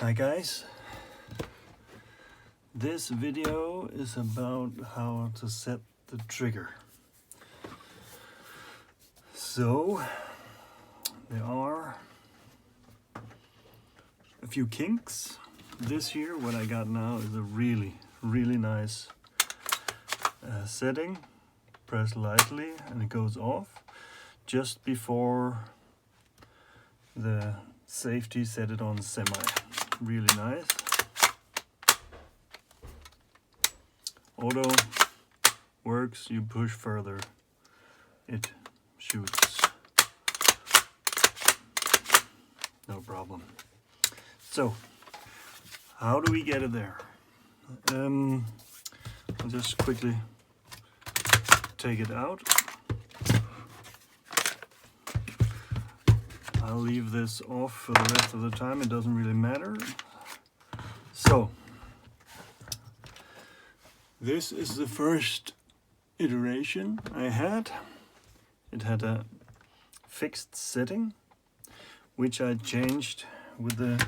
Hi guys, this video is about how to set the trigger. So there are a few kinks. This here, what I got now, is a really nice setting. Press lightly and it goes off just before the safety. Set it on semi. Really nice. Auto works, you push further, it shoots. No problem. So, how do we get it there? I'll just quickly take it out. I'll leave this off for the rest of the time, it doesn't really matter. So, this is the first iteration I had. It had a fixed setting, which I changed with the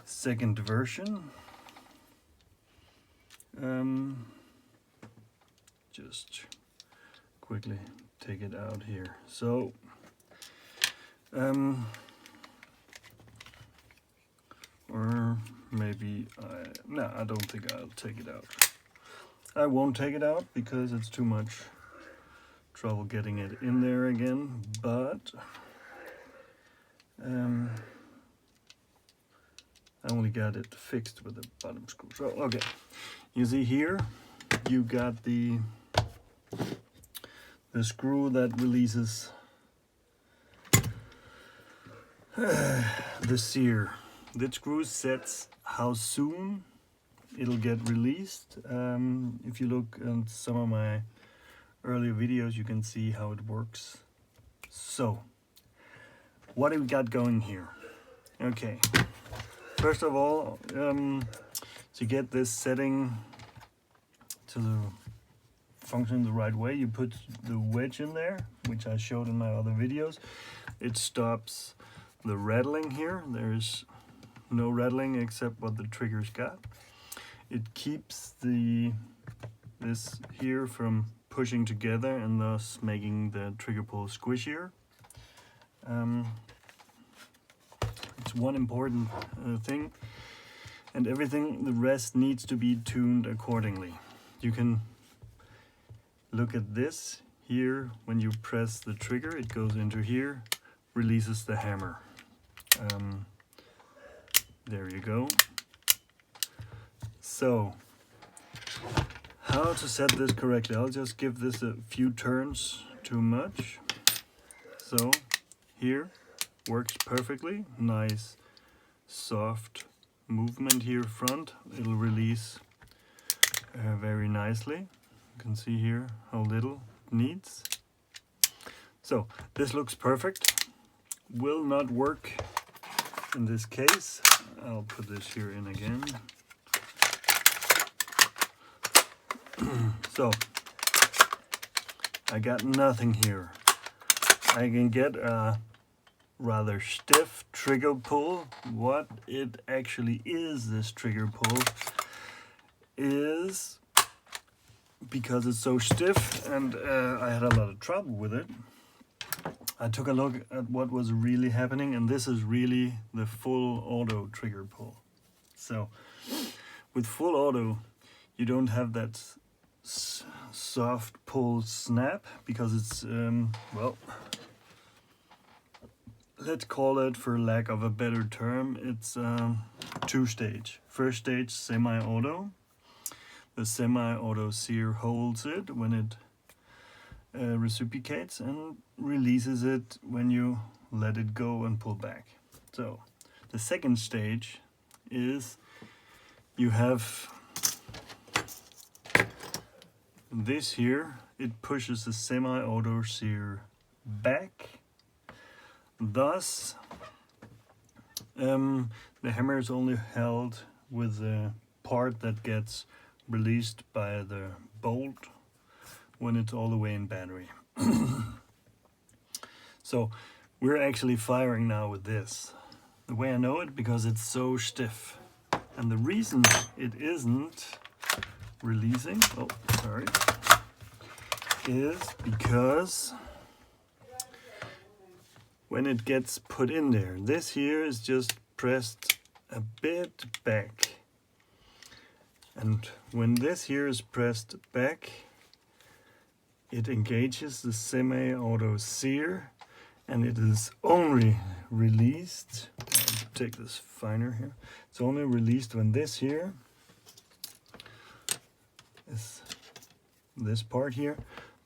second version. Just quickly take it out here. So, or maybe no, I don't think I'll take it out. I won't take it out because it's too much trouble getting it in there again, but I only got it fixed with the bottom screw. So, okay, you see here, you got the screw that releases the sear. That screw sets how soon it'll get released. If you look at some of my earlier videos, you can see how it works. So, what do we got going here? Okay, first of all, to get this setting to function the right way, you put the wedge in there, which I showed in my other videos. It stops the rattling here. There's no rattling except what the trigger's got. It keeps this here from pushing together and thus making the trigger pull squishier. It's one important thing, and everything, the rest needs to be tuned accordingly. You can look at this here. When you press the trigger, it goes into here, releases the hammer. There you go. So, how to set this correctly? I'll just give this a few turns too much. So, here, works perfectly. Nice, soft movement here front. It'll release very nicely. You can see here how little it needs. So, this looks perfect. Will not work in this case. I'll put this here in again. So, I got nothing here. I can get a rather stiff trigger pull. What it actually is, this trigger pull, is because it's so stiff and I had a lot of trouble with it. I took a look at what was really happening, and this is really the full auto trigger pull. So, with full auto, you don't have that soft pull snap because it's, well, let's call it, for lack of a better term, it's two-stage. First stage, semi-auto. The semi-auto sear holds it when it reciprocates and releases it when you let it go and pull back. So the second stage is you have this here. It pushes the semi-auto sear back. Thus, the hammer is only held with the part that gets released by the bolt when it's all the way in battery. So we're actually firing now with this. The way I know it, because it's so stiff. And the reason it isn't releasing, oh, sorry, is because when it gets put in there, this here is just pressed a bit back. And when this here is pressed back, it engages the semi-auto sear, and it is only released, I'll take this finer here, it's only released when this here is, this part here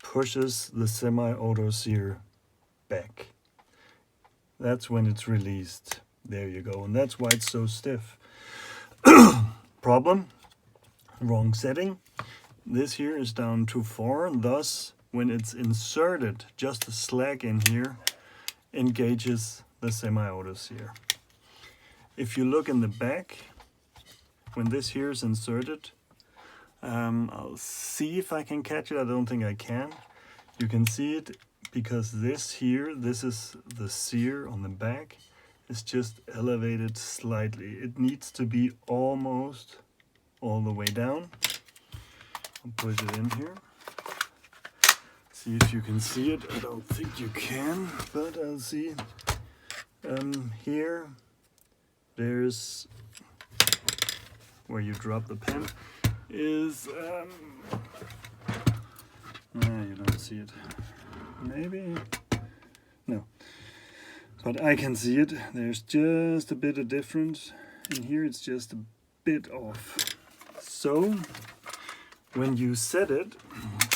pushes the semi-auto sear back. That's when it's released. There you go, and that's why it's so stiff. Problem, wrong setting. This here is down too far, thus when it's inserted, just the slack in here engages the semi-auto sear. If you look in the back, when this here is inserted, I'll see if I can catch it. I don't think I can. You can see it because this here, this is the sear on the back, is just elevated slightly. It needs to be almost all the way down. I'll push it in here. See if you can see it. I don't think you can, but I'll see. Here, there's where you drop the pen. Is you don't see it. Maybe no, but I can see it. There's just a bit of difference. In here, it's just a bit off. So when you set it,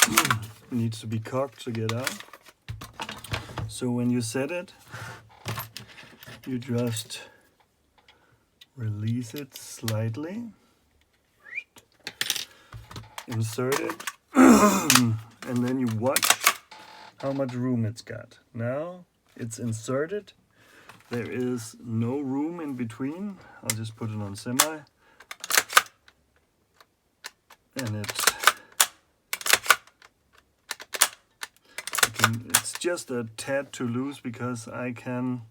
it needs to be cocked to get out. So when you set it, you just release it slightly, insert it, and then you watch how much room it's got. Now it's inserted. There is no room in between. I'll just put it on semi. And it's just a tad too loose because I can,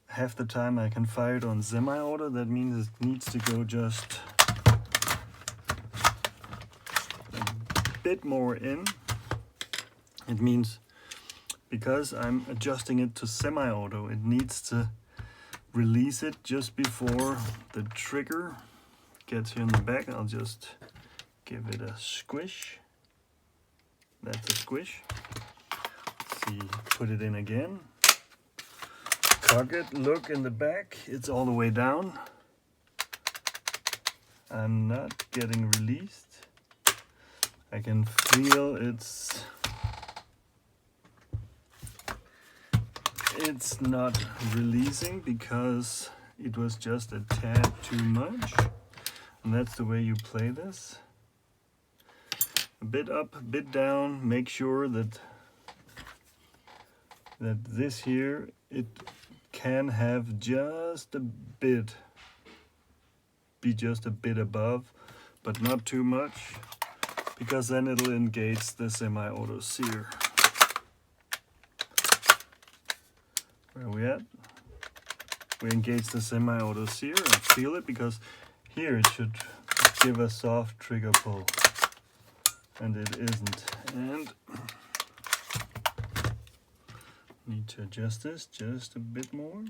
half the time I can fire it on semi-auto. That means it needs to go just a bit more in. It means because I'm adjusting it to semi-auto, it needs to release it just before the trigger gets here in the back. I'll just give it a squish. That's a squish. See, put it in again. Cock it, look in the back, it's all the way down. I'm not getting released. I can feel it's not releasing because it was just a tad too much. And that's the way you play this. A bit up, a bit down. Make sure that this here, it can have just a bit, be just a bit above, but not too much, because then it'll engage the semi-auto sear. Where are we at? We engage the semi-auto sear and feel it, because here it should give a soft trigger pull, and it isn't. And need to adjust this just a bit more.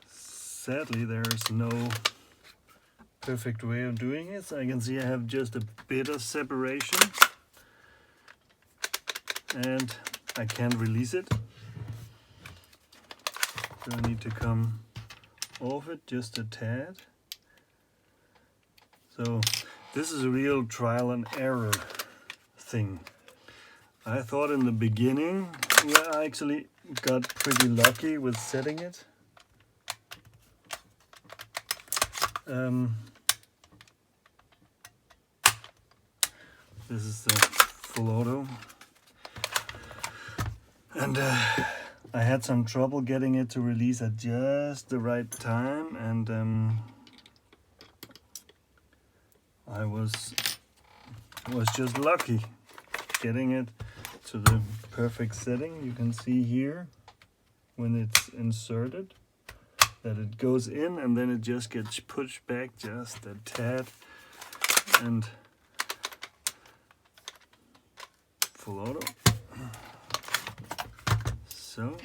Sadly, there's no perfect way of doing it. So I can see I have just a bit of separation, and I can't release it. So I need to come off it just a tad. So this is a real trial and error thing. I thought in the beginning, yeah, I actually got pretty lucky with setting it. This is the full auto, and I had some trouble getting it to release at just the right time, and I was just lucky getting it to the perfect setting. You can see here when it's inserted that it goes in and then it just gets pushed back just a tad, and full auto. So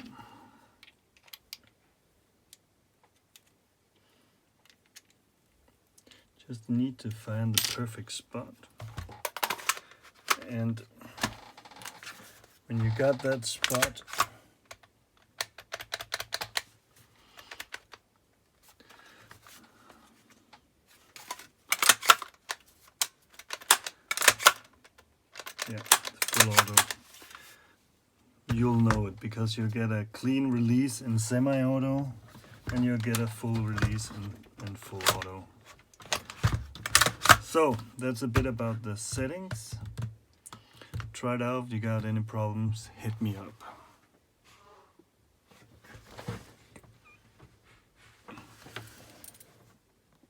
just need to find the perfect spot, and when you got that spot, yeah, full auto, you'll know it because you'll get a clean release in semi-auto and you'll get a full release in full auto. So that's a bit about the settings. Try it out. If you got any problems, hit me up.